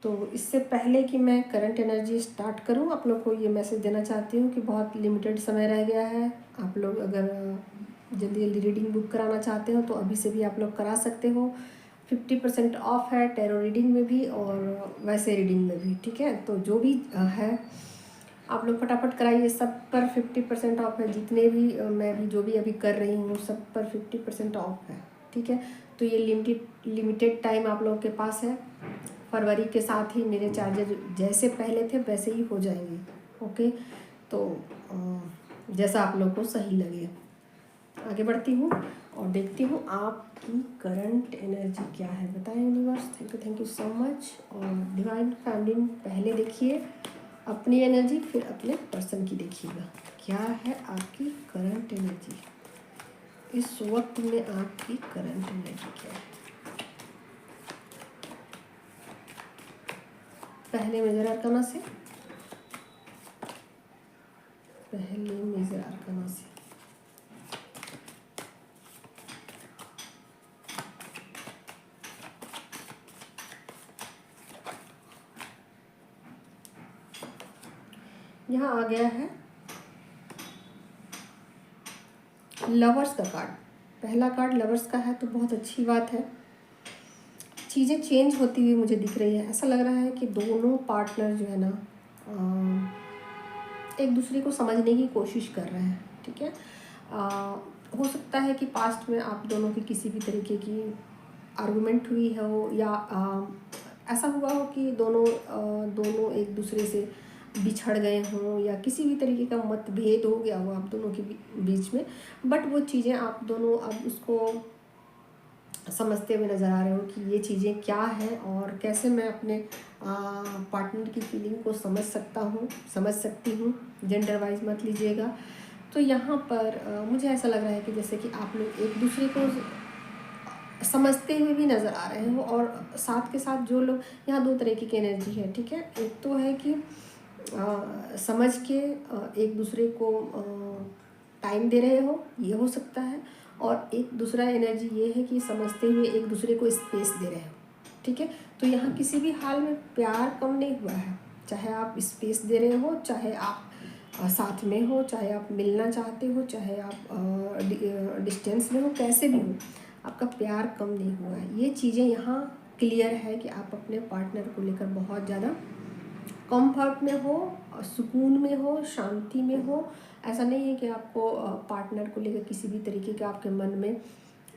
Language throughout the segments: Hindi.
तो इससे पहले कि मैं करंट एनर्जी स्टार्ट करूं, आप लोग को ये मैसेज देना चाहती हूँ कि बहुत लिमिटेड समय रह गया है। आप लोग अगर जल्दी जल्दी रीडिंग बुक कराना चाहते हो तो अभी से भी आप लोग करा सकते हो। 50% ऑफ है टैरो रीडिंग में भी और वैसे रीडिंग में भी, ठीक है। तो जो भी है आप लोग फटाफट कराइए। सब पर 50% ऑफ है, जितने भी मैं भी जो भी अभी कर रही हूँ सब पर 50% ऑफ है, ठीक है। तो ये लिमिटेड टाइम आप लोगों के पास है। फरवरी के साथ ही मेरे चार्जेज जैसे पहले थे वैसे ही हो जाएंगे, ओके। तो जैसा आप लोग को सही लगे। आगे बढ़ती हूँ और देखती हूँ आपकी करंट एनर्जी क्या है। बताएं universe. Thank you so much. और डिवाइन फैमिली पहले देखिए अपनी एनर्जी, फिर अपने पर्सन की देखिएगा क्या है आपकी करंट एनर्जी इस वक्त में। आपकी करंट एनर्जी क्या है? पहले मेजर आर्काना से, पहले मेजर आर्काना से। यहाँ आ गया है लवर्स का कार्ड। पहला कार्ड लवर्स का है तो बहुत अच्छी बात है। चीज़ें चेंज होती हुई मुझे दिख रही है। ऐसा लग रहा है कि दोनों पार्टनर जो है ना एक दूसरे को समझने की कोशिश कर रहे हैं, ठीक है। हो सकता है कि पास्ट में आप दोनों की किसी भी तरीके की आर्गुमेंट हुई हो या ऐसा हुआ हो कि दोनों एक दूसरे से बिछड़ गए हों या किसी भी तरीके का मतभेद हो गया हो आप दोनों के बीच में। बट वो चीज़ें आप दोनों अब उसको समझते हुए नज़र आ रहे हो कि ये चीज़ें क्या हैं और कैसे मैं अपने पार्टनर की फीलिंग को समझ सकती हूँ। जेंडर वाइज मत लीजिएगा। तो यहाँ पर मुझे ऐसा लग रहा है कि जैसे कि आप लोग एक दूसरे को समझते हुए भी नज़र आ रहे हो और साथ के साथ जो लोग यहाँ दो तरीके की एनर्जी है, ठीक है। एक तो है कि समझ के एक दूसरे को टाइम दे रहे हो, ये हो सकता है। और एक दूसरा एनर्जी ये है कि समझते हुए एक दूसरे को स्पेस दे रहे हो, ठीक है। तो यहाँ किसी भी हाल में प्यार कम नहीं हुआ है। चाहे आप स्पेस दे रहे हो, चाहे आप साथ में हो, चाहे आप मिलना चाहते हो, चाहे आप डिस्टेंस में हो, कैसे भी हो, आपका प्यार कम नहीं हुआ है। ये चीज़ें यहाँ क्लियर है कि आप अपने पार्टनर को लेकर बहुत ज़्यादा कंफर्ट में हो, सुकून में हो, शांति में हो। ऐसा नहीं है कि आपको पार्टनर को लेकर किसी भी तरीके का आपके मन में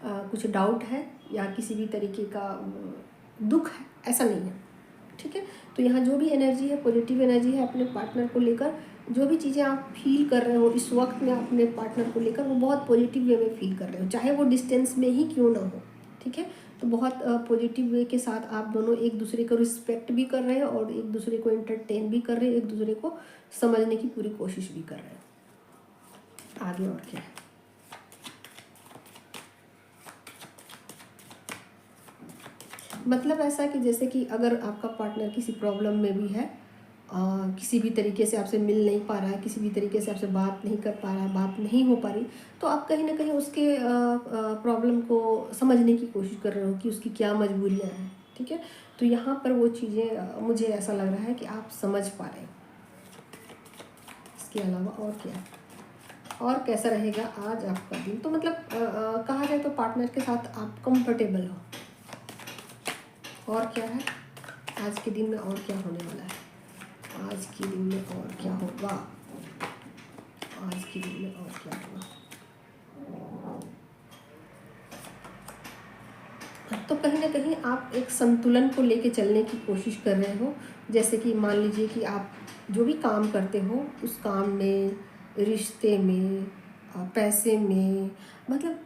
कुछ डाउट है या किसी भी तरीके का दुख है, ऐसा नहीं है, ठीक है। तो यहाँ जो भी एनर्जी है पॉजिटिव एनर्जी है अपने पार्टनर को लेकर। जो भी चीज़ें आप फील कर रहे हो इस वक्त में अपने पार्टनर को लेकर, वो बहुत पॉजिटिव वे में फील कर रहे हो, चाहे वो डिस्टेंस में ही क्यों ना हो, ठीक है। तो बहुत पॉजिटिव वे के साथ आप दोनों एक दूसरे को रिस्पेक्ट भी कर रहे हो और एक दूसरे को एंटरटेन भी कर रहे हो, एक दूसरे को समझने की पूरी कोशिश भी कर रहे हो। आगे और क्या है? मतलब ऐसा कि जैसे कि अगर आपका पार्टनर किसी प्रॉब्लम में भी है, किसी भी तरीके से आपसे मिल नहीं पा रहा है, किसी भी तरीके से आपसे बात नहीं कर पा रहा है, बात नहीं हो पा रही, तो आप कहीं ना कहीं उसके प्रॉब्लम को समझने की कोशिश कर रहे हो कि उसकी क्या मजबूरियां हैं, ठीक है। तो यहाँ पर वो चीज़ें मुझे ऐसा लग रहा है कि आप समझ पा रहे हो। इसके अलावा और क्या है? और कैसा रहेगा आज आपका दिन? तो मतलब कहा जाए तो पार्टनर के साथ आप कंफर्टेबल हो। और क्या है आज के दिन में? और क्या होने वाला है आज के दिन में? और क्या होगा आज के दिन में? और क्या होगा? तो कहीं ना कहीं आप एक संतुलन को लेके चलने की कोशिश कर रहे हो। जैसे कि मान लीजिए कि आप जो भी काम करते हो उस काम में, रिश्ते में, पैसे में, मतलब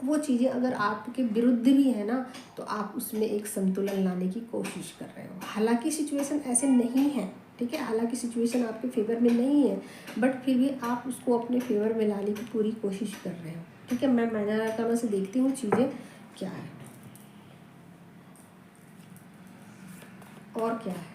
वो चीज़ें अगर आपके विरुद्ध भी है ना, तो आप उसमें एक संतुलन लाने की कोशिश कर रहे हो। हालांकि सिचुएशन ऐसे नहीं है, ठीक है, हालांकि सिचुएशन आपके फेवर में नहीं है, बट फिर भी आप उसको अपने फेवर में लाने की पूरी कोशिश कर रहे हो, ठीक है। मैं मैनर से देखती हूँ चीज़ें क्या है और क्या है।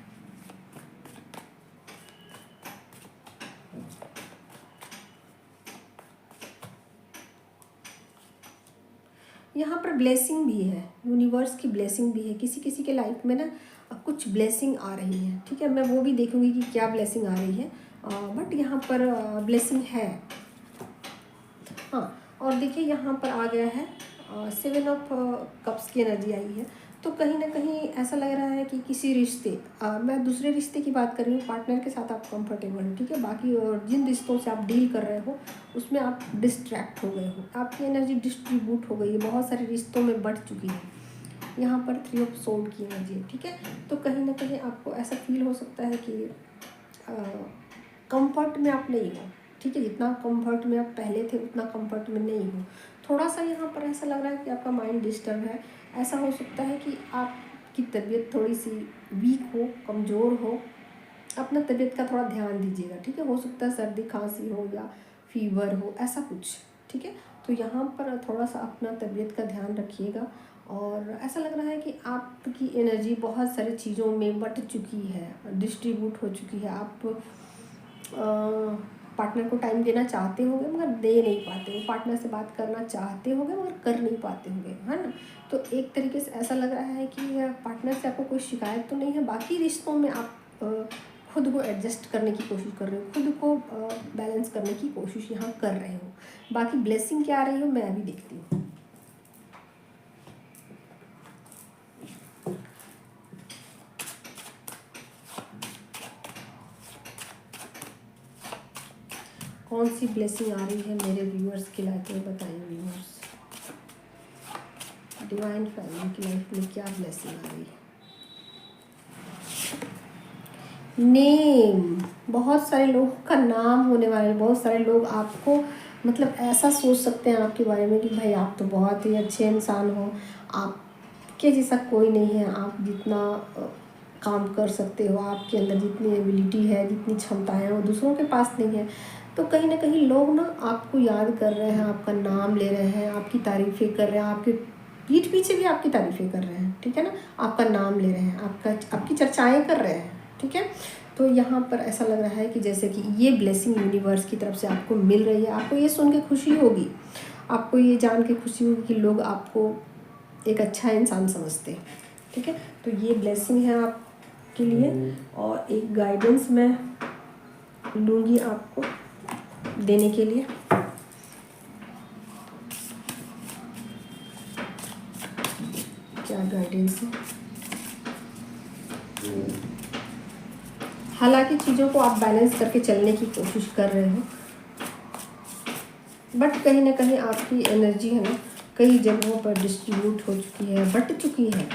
यहाँ पर ब्लेसिंग भी है, यूनिवर्स की ब्लेसिंग भी है। किसी किसी के लाइफ में ना कुछ कुछ ब्लेसिंग आ रही है, ठीक है। मैं वो भी देखूंगी कि क्या ब्लेसिंग आ रही है, बट यहाँ पर ब्लेसिंग है। हाँ, और देखिए यहाँ पर आ गया है 7 ऑफ कप्स की एनर्जी आई है। तो कहीं ना कहीं ऐसा लग रहा है कि किसी रिश्ते, मैं दूसरे रिश्ते की बात कर रही हूँ, पार्टनर के साथ आप कंफर्टेबल हो, ठीक है। बाकी और जिन रिश्तों से आप डील कर रहे हो उसमें आप डिस्ट्रैक्ट हो गए हो, आपकी एनर्जी डिस्ट्रीब्यूट हो गई है, बहुत सारे रिश्तों में बढ़ चुकी है। यहाँ पर 3 ऑफ सोर्ड की एनर्जी है, ठीक है। तो कहीं ना कहीं आपको ऐसा फील हो सकता है कि कंफर्ट में आप नहीं हो, ठीक है। जितना कंफर्ट में आप पहले थे उतना कंफर्ट में नहीं हो। थोड़ा सा यहाँ पर ऐसा लग रहा है कि आपका माइंड डिस्टर्ब है। ऐसा हो सकता है कि आपकी तबीयत थोड़ी सी वीक हो, कमज़ोर हो। अपना तबीयत का थोड़ा ध्यान दीजिएगा, ठीक है। हो सकता है सर्दी खांसी हो या फीवर हो, ऐसा कुछ, ठीक है। तो यहाँ पर थोड़ा सा अपना तबीयत का ध्यान रखिएगा। और ऐसा लग रहा है कि आपकी एनर्जी बहुत सारी चीज़ों में बट चुकी है, डिस्ट्रीब्यूट हो चुकी है। आप पार्टनर को टाइम देना चाहते होंगे मगर दे नहीं पाते हो, पार्टनर से बात करना चाहते होंगे मगर कर नहीं पाते होंगे, है ना। तो एक तरीके से ऐसा लग रहा है कि पार्टनर से आपको कोई शिकायत तो नहीं है, बाकी रिश्तों में आप खुद को एडजस्ट करने की कोशिश कर रहे हो, खुद को बैलेंस करने की कोशिश यहाँ कर रहे हो। बाकी ब्लेसिंग क्या आ रही हो मैं अभी देखती हूँ। कौन सी ब्लेसिंग आ रही है मेरे व्यूअर्स की लाइफ में, बताइए व्यूअर्स। डिवाइन फैमिली की लाइफ में क्या ब्लेसिंग आ रही है। नेम, बहुत सारे लोगों का नाम होने वाले, बहुत सारे लोग आपको मतलब ऐसा सोच सकते हैं आपके बारे में कि भाई आप तो बहुत ही अच्छे इंसान हो, आपके जैसा कोई नहीं है, आप जितना काम कर सकते हो, आपके अंदर जितनी एबिलिटी है, जितनी क्षमताएं हैं वो दूसरों के पास नहीं है। तो कहीं ना कहीं लोग ना आपको याद कर रहे हैं, आपका नाम ले रहे हैं, आपकी तारीफ़ें कर रहे हैं, आपके पीठ पीछे भी आपकी तारीफ़ें कर रहे हैं, ठीक है ना। आपका नाम ले रहे हैं, आपकी चर्चाएं कर रहे हैं, ठीक है। तो यहाँ पर ऐसा लग रहा है कि जैसे कि ये ब्लेसिंग यूनिवर्स की तरफ से आपको मिल रही है। आपको ये सुन के खुशी होगी, आपको ये जान के खुशी होगी कि लोग आपको एक अच्छा इंसान समझते हैं, ठीक है। तो ये ब्लेसिंग है आपके लिए, और एक गाइडेंस मैं लूँगी आपको देने के लिए। क्या गाइडेंस है। हालांकि चीज़ों को आप बैलेंस करके चलने की कोशिश कर रहे हो, बट कहीं ना कहीं आपकी एनर्जी है ना कई जगहों पर डिस्ट्रीब्यूट हो चुकी है, बट चुकी है।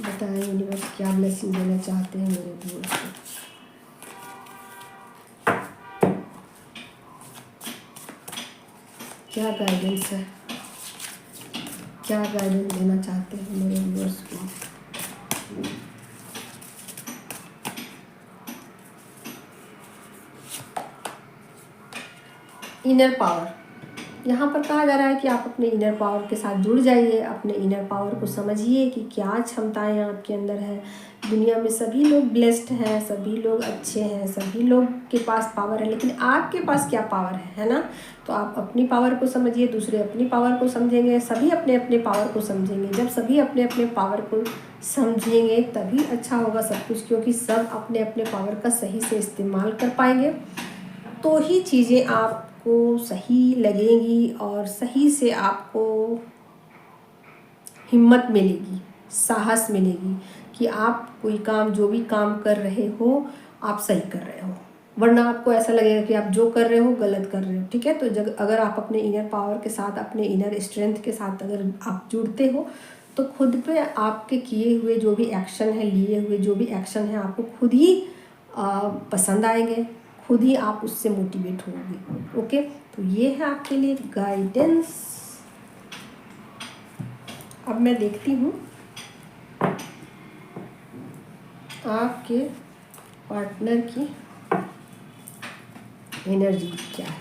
बताएं यूनिवर्स क्या ब्लेसिंग देना चाहते हैं मेरे व्यूअर्स को। क्या गाइडेंस है, क्या गाइडेंस देना चाहते हैं मेरे व्यूअर्स को। इनर पावर, यहाँ पर कहा जा रहा है कि आप अपने इनर पावर के साथ जुड़ जाइए, अपने इनर पावर को समझिए कि क्या क्षमताएं आपके अंदर है। दुनिया में सभी लोग ब्लेस्ड हैं, सभी लोग अच्छे हैं, सभी लोग के पास पावर है, लेकिन आपके पास क्या पावर है ना। तो आप अपनी पावर को समझिए, दूसरे अपनी पावर को समझेंगे, सभी अपने अपने पावर को समझेंगे। जब सभी अपने अपने पावर को समझेंगे तभी अच्छा होगा सब कुछ, क्योंकि सब अपने अपने पावर का सही से इस्तेमाल कर पाएंगे तो ही चीज़ें आपको सही लगेंगी और सही से आपको हिम्मत मिलेगी, साहस मिलेगी कि आप कोई काम, जो भी काम कर रहे हो आप सही कर रहे हो। वरना आपको ऐसा लगेगा कि आप जो कर रहे हो गलत कर रहे हो, ठीक है। तो अगर आप अपने इनर पावर के साथ, अपने इनर स्ट्रेंथ के साथ अगर आप जुड़ते हो तो खुद पे आपके किए हुए जो भी एक्शन है, लिए हुए जो भी एक्शन है, आपको खुद ही पसंद आएंगे, खुद ही आप उससे मोटिवेट होंगे। ओके, तो ये है आपके लिए गाइडेंस। अब मैं देखती हूँ आपके पार्टनर की एनर्जी क्या है,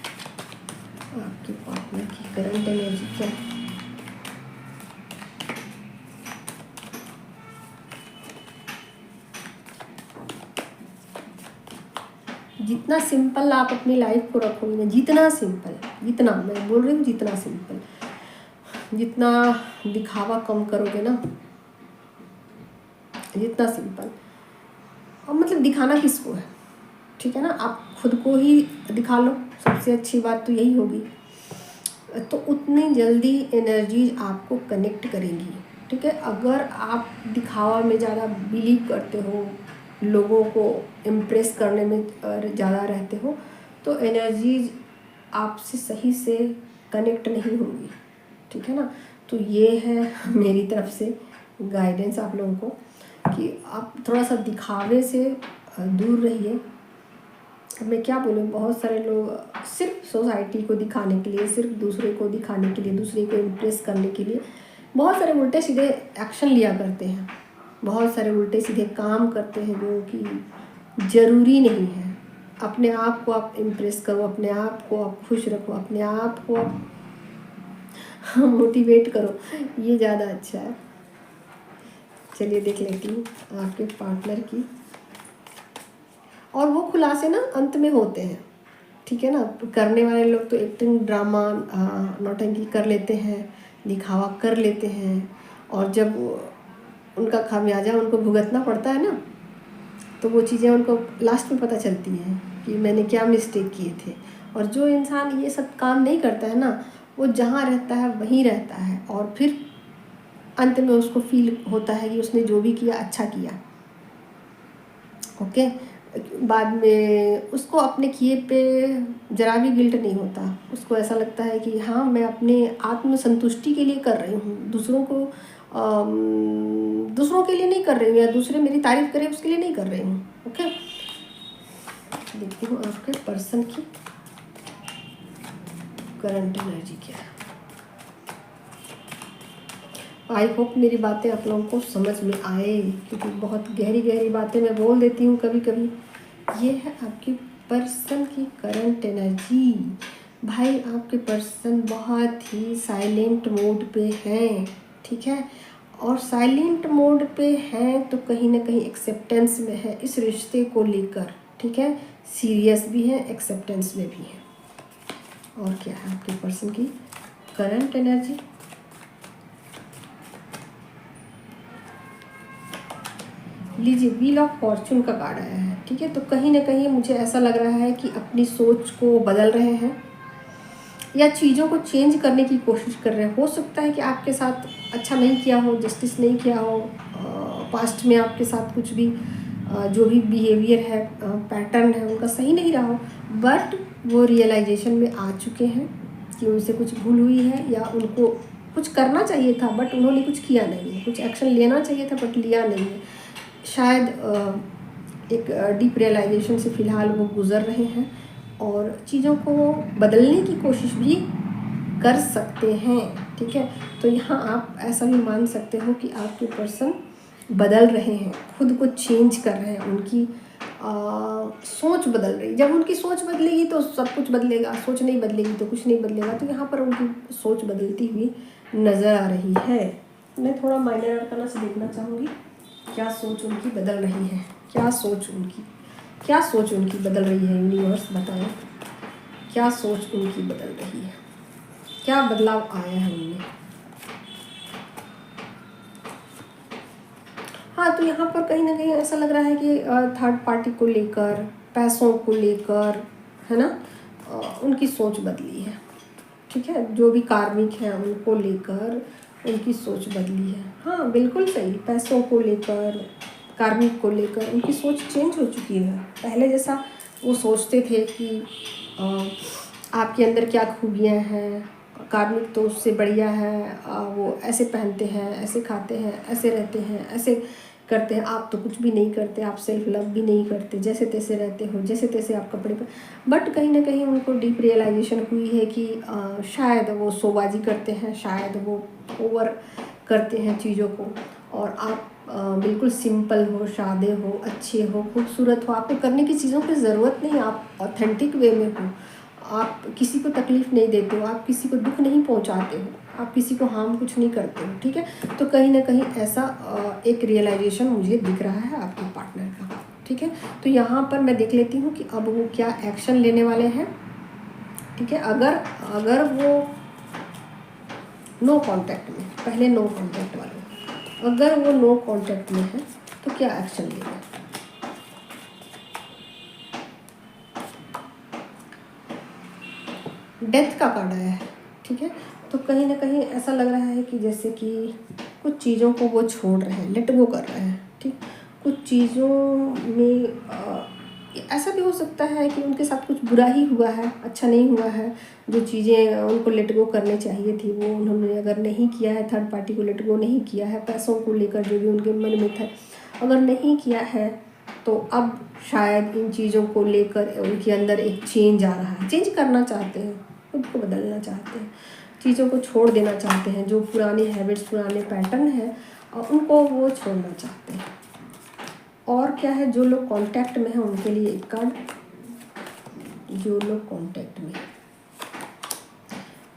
आपके पार्टनर की करंट एनर्जी क्या है। जितना सिंपल आप अपनी लाइफ को रखोगे ना, जितना सिंपल, जितना मैं बोल रही हूँ जितना सिंपल, जितना दिखावा कम करोगे ना, जितना सिंपल, और मतलब दिखाना किसको है, ठीक है ना, आप खुद को ही दिखा लो, सबसे अच्छी बात तो यही होगी। तो उतनी जल्दी एनर्जीज आपको कनेक्ट करेंगी, ठीक है। अगर आप दिखावा में ज़्यादा बिलीव करते हो, लोगों को इम्प्रेस करने में ज़्यादा रहते हो, तो एनर्जीज आपसे सही से कनेक्ट नहीं होंगी, ठीक है ना। तो ये है मेरी तरफ से गाइडेंस आप लोगों को कि आप थोड़ा सा दिखावे से दूर रहिए। अब मैं क्या बोलूँ, बहुत सारे लोग सिर्फ सोसाइटी को दिखाने के लिए, सिर्फ दूसरे को दिखाने के लिए, दूसरे को इम्प्रेस करने के लिए बहुत सारे उल्टे सीधे एक्शन लिया करते हैं, बहुत सारे उल्टे सीधे काम करते हैं जो कि ज़रूरी नहीं है। अपने आप को आप इम्प्रेस करो, अपने आप को आप खुश रखो, अपने आप को आप मोटिवेट करो, ये ज़्यादा अच्छा है। चलिए देख लेती हूँ आपके पार्टनर की, और वो खुलासे ना अंत में होते हैं, ठीक है ना। करने वाले लोग तो एक्टिंग, ड्रामा, नौटंकी कर लेते हैं, दिखावा कर लेते हैं, और जब उनका खामियाजा उनको भुगतना पड़ता है ना, तो वो चीज़ें उनको लास्ट में पता चलती हैं कि मैंने क्या मिस्टेक किए थे। और जो इंसान ये सब काम नहीं करता है ना, वो जहाँ रहता है वहीं रहता है, और फिर अंत में उसको फील होता है कि उसने जो भी किया अच्छा किया, ओके। बाद में उसको अपने किए पे जरा भी गिल्ट नहीं होता, उसको ऐसा लगता है कि हाँ मैं अपने आत्म संतुष्टि के लिए कर रही हूँ, दूसरों के लिए नहीं कर रही हूँ, या दूसरे मेरी तारीफ करें उसके लिए नहीं कर रही हूँ, ओके। देखती हूँ आपके पर्सन की करंट एनर्जी क्या है। आई होप मेरी बातें आप लोगों को समझ में आए, क्योंकि बहुत गहरी गहरी बातें मैं बोल देती हूँ कभी कभी। ये है आपकी पर्सन की करंट एनर्जी। भाई आपके पर्सन बहुत ही साइलेंट मोड पे हैं, ठीक है, और साइलेंट मोड पे हैं तो कहीं ना कहीं एक्सेप्टेंस में है इस रिश्ते को लेकर, ठीक है। सीरियस भी है, एक्सेप्टेंस में भी है। और क्या है आपके पर्सन की करंट एनर्जी। लीजिए, व्हील ऑफ फॉर्चून का कार्ड आया है, ठीक है। तो कहीं ना कहीं मुझे ऐसा लग रहा है कि अपनी सोच को बदल रहे हैं, या चीज़ों को चेंज करने की कोशिश कर रहे हैं। हो सकता है कि आपके साथ अच्छा नहीं किया हो, जस्टिस नहीं किया हो, पास्ट में आपके साथ कुछ भी जो भी बिहेवियर है, पैटर्न है, उनका सही नहीं रहा हो, बट वो रियलाइजेशन में आ चुके हैं कि उनसे कुछ भूल हुई है, या उनको कुछ करना चाहिए था बट उन्होंने कुछ किया नहीं है, कुछ एक्शन लेना चाहिए था बट लिया नहीं है। शायद एक डीप रियलाइजेशन से फ़िलहाल वो गुज़र रहे हैं, और चीज़ों को बदलने की कोशिश भी कर सकते हैं, ठीक है। तो यहाँ आप ऐसा भी मान सकते हो कि आपके पर्सन बदल रहे हैं, खुद को चेंज कर रहे हैं, उनकी सोच बदल रही। जब उनकी सोच बदलेगी तो सब कुछ बदलेगा, सोच नहीं बदलेगी तो कुछ नहीं बदलेगा। तो यहाँ पर उनकी सोच बदलती हुई नज़र आ रही है। मैं थोड़ा माइनर अरकाना से देखना चाहूँगी, क्या सोच उनकी बदल रही है, क्या सोच उनकी बदल रही है। यूनिवर्स बताएं, क्या सोच उनकी बदल रही है, क्या बदलाव आया है उनमें। हाँ, तो यहाँ पर कहीं ना कहीं ऐसा लग रहा है कि थर्ड पार्टी को लेकर, पैसों को लेकर, है ना, उनकी सोच बदली है, ठीक है। जो भी कार्मिक हैं उनको लेकर उनकी सोच बदली है। हाँ बिल्कुल सही, पैसों को लेकर, कार्मिक को लेकर उनकी सोच चेंज हो चुकी है। पहले जैसा वो सोचते थे कि आपके अंदर क्या खूबियाँ हैं, कार्मिक तो उससे बढ़िया है, वो ऐसे पहनते हैं, ऐसे खाते हैं, ऐसे रहते हैं, ऐसे करते हैं, आप तो कुछ भी नहीं करते, आप सेल्फ लव भी नहीं करते, जैसे तैसे रहते हो, जैसे तैसे आप कपड़े पर। बट कहीं ना कहीं उनको डीप रियलाइजेशन हुई है कि शायद वो शोबाजी करते हैं, शायद वो ओवर करते हैं चीज़ों को, और आप बिल्कुल सिंपल हो, सादे हो, अच्छे हो, खूबसूरत हो, आपको करने की चीज़ों की ज़रूरत नहीं, आप ऑथेंटिक वे में हो, आप किसी को तकलीफ़ नहीं देते हो, आप किसी को दुख नहीं पहुंचाते हो, आप किसी को हार्म कुछ नहीं करते हो, ठीक है। तो कहीं ना कहीं ऐसा एक रियलाइजेशन मुझे दिख रहा है आपके पार्टनर का, ठीक है। तो यहाँ पर मैं देख लेती हूँ कि अब वो क्या एक्शन लेने वाले हैं, ठीक है। अगर वो नो कॉन्टैक्ट में, पहले नो कॉन्टैक्ट वाले, अगर वो नो कॉन्टैक्ट में है तो क्या एक्शन लेंगे। डेथ का कार्ड आया है, ठीक है। तो कहीं ना कहीं ऐसा लग रहा है कि जैसे कि कुछ चीज़ों को वो छोड़ रहे हैं, लेट गो कर रहे हैं, ठीक। कुछ चीज़ों में ऐसा भी हो सकता है कि उनके साथ कुछ बुरा ही हुआ है, अच्छा नहीं हुआ है। जो चीज़ें उनको लेट गो करने चाहिए थी वो उन्होंने अगर नहीं किया है, थर्ड पार्टी को लेट गो नहीं किया है, पैसों को लेकर जो भी उनके मन में था अगर नहीं किया है, तो अब शायद इन चीज़ों को लेकर उनके अंदर एक चेंज आ रहा है। चेंज करना चाहते हैं, खुद को बदलना चाहते हैं, चीज़ों को छोड़ देना चाहते हैं। जो पुराने हैबिट्स, पुराने पैटर्न हैं उनको वो छोड़ना चाहते हैं। और क्या है, जो लोग कांटेक्ट में हैं उनके लिए एक कार्ड, जो लोग कांटेक्ट में,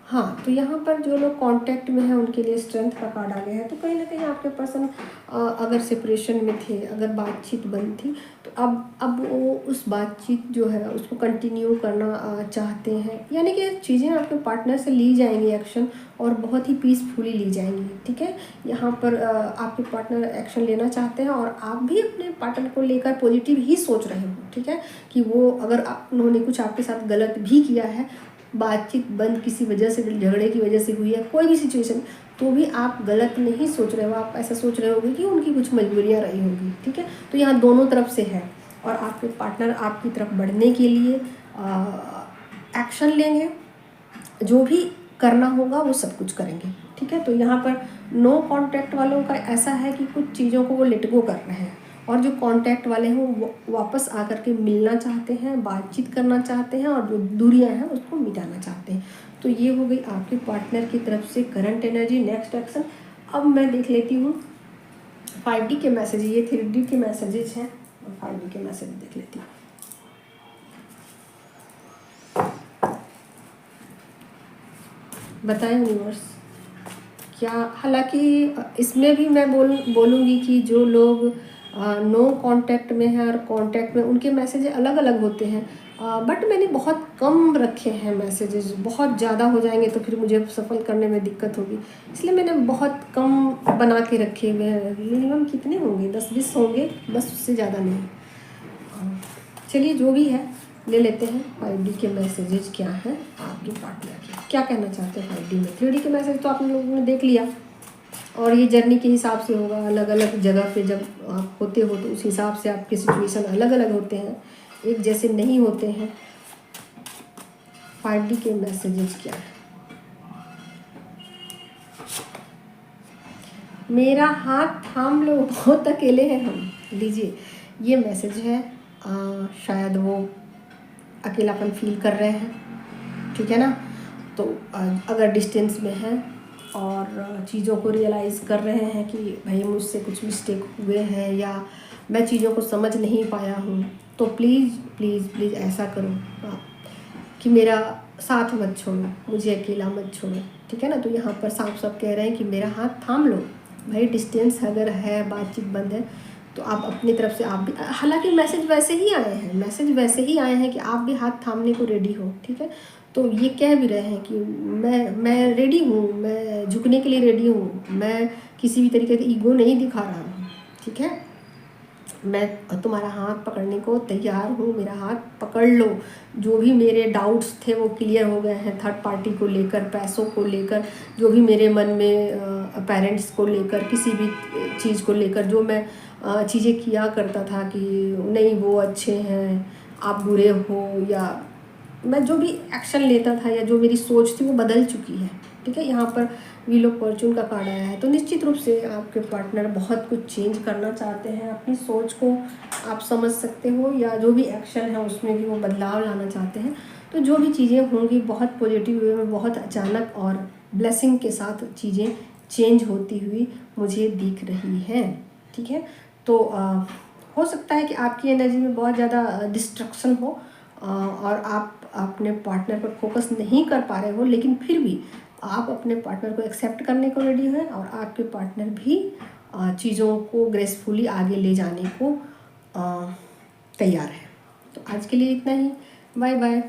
हाँ, तो यहाँ पर जो लोग कांटेक्ट में हैं उनके लिए स्ट्रेंथ का कार्ड आ गया है। तो कहीं ना कहीं आपके पर्सन अगर सेपरेशन में थे, अगर बातचीत बंद थी, तो अब वो उस बातचीत जो है उसको कंटिन्यू करना चाहते हैं। यानी कि चीज़ें आपके पार्टनर से ली जाएंगी एक्शन, और बहुत ही पीसफुली ली जाएंगी, ठीक है। यहाँ पर आपके पार्टनर एक्शन लेना चाहते हैं और आप भी अपने पार्टनर को लेकर पॉजिटिव ही सोच रहे हो, ठीक है। कि वो अगर उन्होंने कुछ आपके साथ गलत भी किया है, बातचीत बंद किसी वजह से, झगड़े की वजह से हुई है, कोई भी सिचुएशन, तो भी आप गलत नहीं सोच रहे हो। आप ऐसा सोच रहे होगे कि उनकी कुछ मजबूरियाँ रही होंगी, ठीक है। तो यहाँ दोनों तरफ से है, और आपके पार्टनर आपकी तरफ बढ़ने के लिए एक्शन लेंगे, जो भी करना होगा वो सब कुछ करेंगे, ठीक है। तो यहाँ पर नो कांटेक्ट वालों का ऐसा है कि कुछ चीज़ों को वो लेट गो कर रहे हैं, और जो कांटेक्ट वाले हैं वो वापस आकर के मिलना चाहते हैं, बातचीत करना चाहते हैं, और जो दूरियां हैं उसको मिटाना चाहते हैं। तो ये हो गई आपके पार्टनर की तरफ से करंट एनर्जी, नेक्स्ट एक्शन। अब मैं देख लेती हूँ 5D के मैसेज, ये 3D के मैसेजेस हैं, 5D के मैसेज देख लेती हूँ। बताएं यूनिवर्स क्या। हालांकि इसमें भी मैं बोलूँगी कि जो लोग नो कांटेक्ट में है और कांटेक्ट में, उनके मैसेज अलग अलग होते हैं, बट मैंने बहुत कम रखे हैं मैसेजेस। बहुत ज़्यादा हो जाएंगे तो फिर मुझे सफल करने में दिक्कत होगी, इसलिए मैंने बहुत कम बना के रखे हुए हैं। मिनिमम कितने होंगे, 10-20 होंगे बस, उससे ज़्यादा नहीं। चलिए जो भी है ले लेते हैं 5D के मैसेजेस क्या हैं आपके पार्टनर के, क्या कहना चाहते हैं 5D में। 3D के मैसेज तो आप लोगों ने देख लिया, और ये जर्नी के हिसाब से होगा। अलग अलग जगह पे जब आप होते हो तो उस हिसाब से आपके सिचुएशन अलग अलग होते हैं, एक जैसे नहीं होते हैं। 5D के मैसेजेस क्या है। मेरा हाथ थाम लो, बहुत अकेले हैं हम। लीजिए ये मैसेज है, शायद वो अकेलापन फील कर रहे हैं, ठीक है ना। तो अगर डिस्टेंस में हैं और चीज़ों को रियलाइज़ कर रहे हैं कि भाई मुझसे कुछ मिस्टेक हुए हैं, या मैं चीज़ों को समझ नहीं पाया हूँ, तो प्लीज़ प्लीज़ प्लीज़ ऐसा करो कि मेरा साथ मत छोड़ो, मुझे अकेला मत छोड़ो, ठीक है ना। तो यहाँ पर साफ साफ कह रहे हैं कि मेरा हाथ थाम लो। भाई डिस्टेंस अगर है, बातचीत बंद है, तो आप अपनी तरफ से आप भी, हालांकि मैसेज वैसे ही आए हैं, मैसेज वैसे ही आए हैं कि आप भी हाथ थामने को रेडी हो, ठीक है। तो ये कह भी रहे हैं कि मैं रेडी हूँ, मैं झुकने के लिए रेडी हूँ, मैं किसी भी तरीके का ईगो नहीं दिखा रहा हूँ, ठीक है। मैं तुम्हारा हाथ पकड़ने को तैयार हूँ, मेरा हाथ पकड़ लो। जो भी मेरे डाउट्स थे वो क्लियर हो गए हैं, थर्ड पार्टी को लेकर, पैसों को लेकर, जो भी मेरे मन में पेरेंट्स को लेकर, किसी भी चीज़ को लेकर जो मैं चीज़ें किया करता था कि नहीं वो अच्छे हैं आप बुरे हो, या मैं जो भी एक्शन लेता था या जो मेरी सोच थी वो बदल चुकी है, ठीक है। यहाँ पर व्हील ऑफ फॉर्चून का कार्ड आया है, तो निश्चित रूप से आपके पार्टनर बहुत कुछ चेंज करना चाहते हैं। अपनी सोच को आप समझ सकते हो, या जो भी एक्शन है उसमें भी वो बदलाव लाना चाहते हैं। तो जो भी चीज़ें होंगी बहुत पॉजिटिव वे में, बहुत अचानक और ब्लेसिंग के साथ चीज़ें चेंज होती हुई मुझे दिख रही हैं, ठीक है। तो हो सकता है कि आपकी एनर्जी में बहुत ज़्यादा डिस्ट्रक्शन हो, और आप अपने पार्टनर पर फोकस नहीं कर पा रहे हो, लेकिन फिर भी आप अपने पार्टनर को एक्सेप्ट करने को रेडी हैं, और आपके पार्टनर भी चीज़ों को ग्रेसफुली आगे ले जाने को तैयार है। तो आज के लिए इतना ही, बाय बाय।